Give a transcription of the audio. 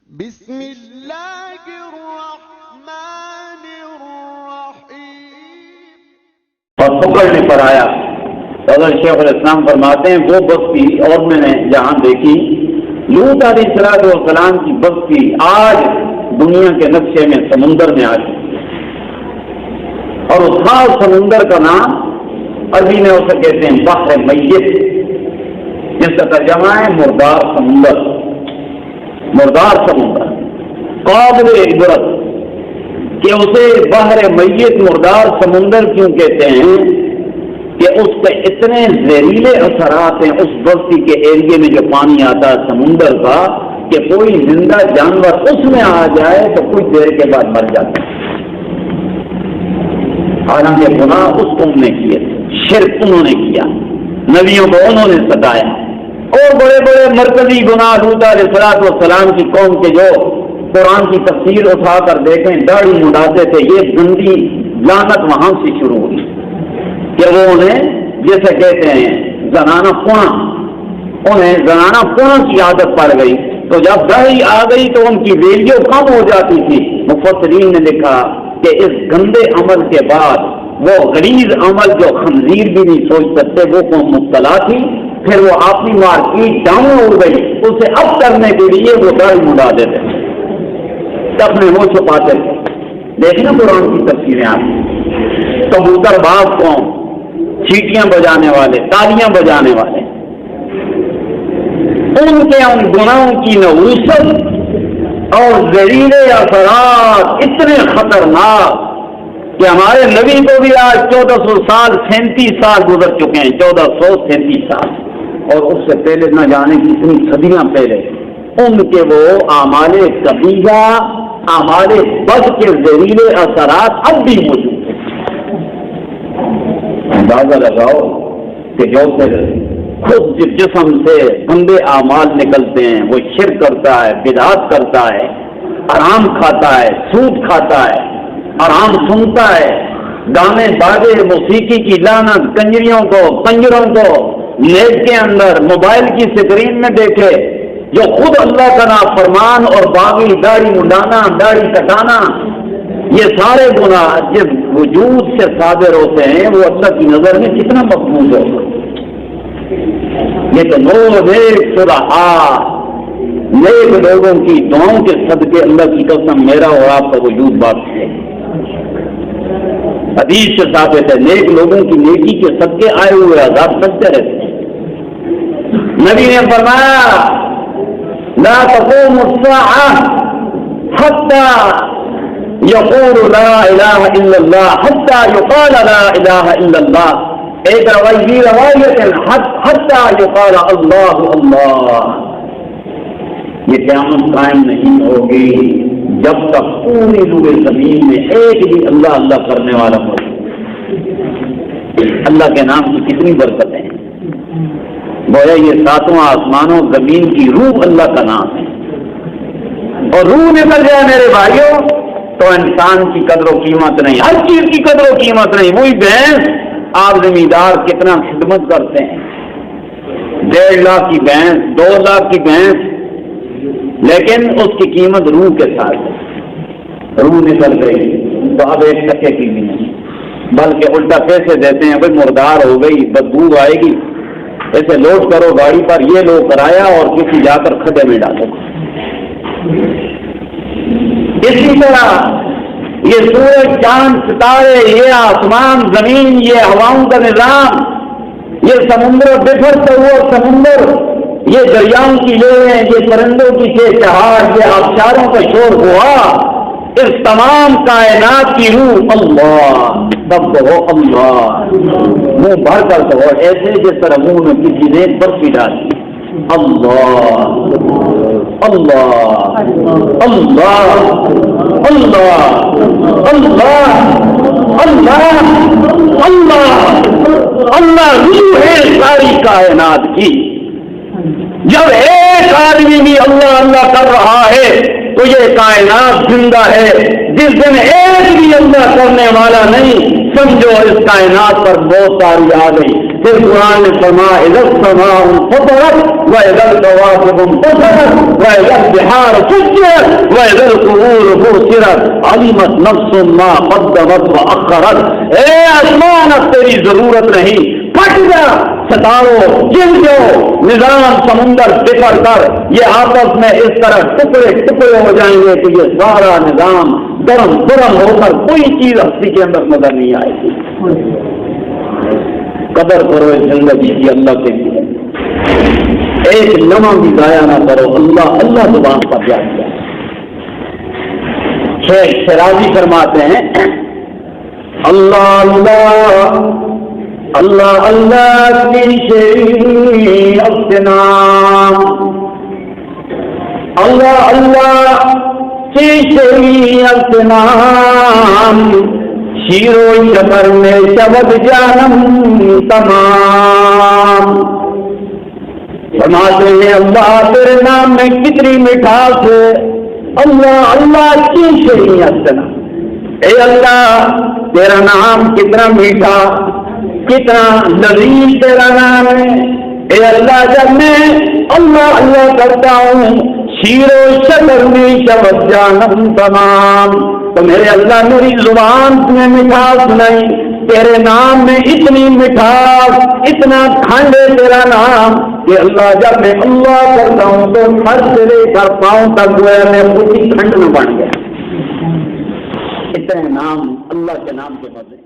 بسم اللہ الرحمن الرحیم۔ اور پکڑنے پر آیا۔ حضرت شیخ الاسلام فرماتے ہیں وہ بستی اور میں نے جہاں دیکھی لوط علیہ السلام کی بستی آج دنیا کے نقشے میں سمندر میں آ چکی ہے، اور اس خاص سمندر کا نام عربی میں اسے کہتے ہیں بحر میت، جس کا ترجمہ ہے مردار سمندر۔ مردار سمندر قابل عبرت کہ اسے بحر میت مردار سمندر کیوں کہتے ہیں کہ اس کے اتنے زہریلے اثرات ہیں اس بستی کے ایریے میں جو پانی آتا ہے سمندر کا، کہ کوئی زندہ جانور اس میں آ جائے تو کچھ دیر کے بعد مر جاتا ہے۔ حالانکہ گناہ اس قوم نے کیے تھے، شرک انہوں نے کیا، نبیوں کو انہوں نے ستایا، اور بڑے بڑے مرکزی گناہ لوط علیہ السلام کی قوم کے جو قرآن کی تفسیر اٹھا کر دیکھیں داڑھی منڈاتے تھے، یہ گندی لعنت وہاں سے شروع ہوئی کہ وہ انہیں جیسے کہتے ہیں زنانہ پونا، انہیں زنانہ پونا کی عادت پڑ گئی، تو جب داڑھی آ گئی تو ان کی ویلیو کم ہو جاتی تھی۔ مفسرین نے لکھا کہ اس گندے عمل کے بعد وہ غلیظ عمل جو خنزیر بھی نہیں سوچ سکتے وہ قوم مبتلا تھی، پھر وہ اپنی مارکیٹ ڈاؤن ہو گئی، اسے اب کرنے کے لیے وہ داڑھی منڈا دیتے تھے، اپنے وہ چھپاتے تھے۔ دیکھنا قرآن کی تفسیریں آپ کبوتر باز قوم، چیٹیاں بجانے والے، تالیاں بجانے والے، ان کے ان گناہوں کی نہوست اور زہریلے اثرات اتنے خطرناک کہ ہمارے نبی کو بھی آج 1400 سال 37 سال گزر چکے ہیں، 1437 سال، اور اس سے پہلے نہ جانے کتنی صدیاں پہلے ان کے وہ اعمال کبیرہ، اعمال بد کے زہریلے اثرات اب بھی موجود ہیں۔ اندازہ لگاؤ کہ جو پھر خود جسم سے گندے اعمال نکلتے ہیں، وہ شرک کرتا ہے، بدعت کرتا ہے، حرام کھاتا ہے، سود کھاتا ہے، حرام سنتا ہے، گانے باجے موسیقی کی لعنت، کنجریوں کو، کنجروں کو نیٹ کے اندر موبائل کی اسکرین میں دیکھے، جو خود اللہ کا نافرمان اور باغی، داڑھی منڈانا، داڑھی کٹانا، یہ سارے گناہ جس وجود سے صادر ہوتے ہیں وہ اللہ کی نظر میں کتنا مقبول ہو۔ یہ تو نیک صلحاء، نیک لوگوں کی دعاؤں کے صدقے اللہ کی قسم میرا اور آپ کا وجود باقی ہے۔ حدیث سے ثابت ہے نیک لوگوں کی نیکی کے صدقے آئے ہوئے عذاب سکتے رہتے ہیں۔ نبی نے فرمایا لا تقوم الساعة حتى يقول لا الہ الا اللہ حتى يقال لا الہ الا اللہ، ایک روایت حتى يقال اللہ اللہ۔ یہ قیامت قائم نہیں ہوگی جب تک پوری روئے زمین میں ایک بھی اللہ اللہ کرنے والا موجود۔ اللہ کے نام کی کتنی برکتیں ہیں، گویا یہ ساتواں آسمانوں زمین کی روح اللہ کا نام ہے، اور روح نکل جائے میرے بھائیوں تو انسان کی قدر و قیمت نہیں، ہر چیز کی قدر و قیمت نہیں۔ وہی بھینس، آپ زمیندار کتنا خدمت کرتے ہیں، 1.5 لاکھ کی بھینس، 2 لاکھ کی بھینس، لیکن اس کی قیمت روح کے ساتھ ہے۔ روح نکل گئی تو اب 1 ٹکے کی بھی نہیں، بلکہ الٹا پیسے دیتے ہیں، بھائی مردار ہو گئی، بدبو آئے گی، ایسے لوڈ کرو گاڑی پر، یہ لو کرایا اور کسی جا کر کھڈے میں ڈالو۔ اسی طرح یہ سورج، چاند، ستارے، یہ آسمان، زمین، یہ ہواؤں کا نظام، یہ سمندر، بکھرتا ہوا سمندر، یہ دریاؤں کی لہریں، یہ پرندوں کی چہچہاہٹ، یہ آبشاروں کا شور ہوا، اس تمام کائنات کی روح اللہ، سب کہو اللہ، منہ بھر کر کہو، ایسے جس طرح منہ میں کسی نے برفی ڈالی، اللہ اللہ اللہ اللہ اللہ اللہ اللہ اللہ، روح ہے ساری کائنات کی۔ جب ایک آدمی بھی اللہ اللہ کر رہا ہے تو یہ کائنات زندہ ہے، جس دن ایک بھی اللہ کرنے والا نہیں، سمجھو اس کائنات پر بہت ساری آ گئی۔ پھر قرآن نے فرمایا اذا السماء انفطرت واذا الكواكب انتثرت واذا البحار فجرت واذا القبور بعثرت علمت نفس ما قدمت واخرت. اے آسمان اب تیری ضرورت نہیں، پھٹ جا، ستاروں جل جاؤ، نظام سمندر بکھر کر یہ آپس میں اس طرح ٹکڑے ٹکڑے ہو جائیں گے کہ یہ سارا نظام درم درم ہو کر کوئی چیز ہستی کے اندر نظر نہیں آئے گی. قدر کرو اس زندگی کی اللہ کے لیے، ایک لمحہ بھی ضائع نہ کرو. اللہ اللہ زبان پر یاد کیا. شیخ شرازی فرماتے ہیں اللہ اللہ اللہ اللہ کی شریعت نام، اللہ اللہ کی شریعت نام، شیر و شکر میں شبد جانم تمام. فرماتے ہیں اللہ تیرے نام میں کتنی مٹھاس ہے، اللہ اللہ کی شریعت نام. اے اللہ تیرا نام کتنا میٹھا، کتنا لذیذ تیرا نام ہے. اے اللہ جب میں اللہ اللہ کرتا ہوں شیر و شکر میں شبد جانم تمام، تو میرے اللہ میری زبان میں مٹھاس نہیں، تیرے نام میں اتنی مٹھاس، اتنا کھنڈ ہے تیرا نام کہ اللہ جب میں اللہ کرتا ہوں تو سر سے لے کر پاؤں تک گویا میں خود ہی کھنڈ میں بن گیا. اتنے نام اللہ کے نام کے بدلے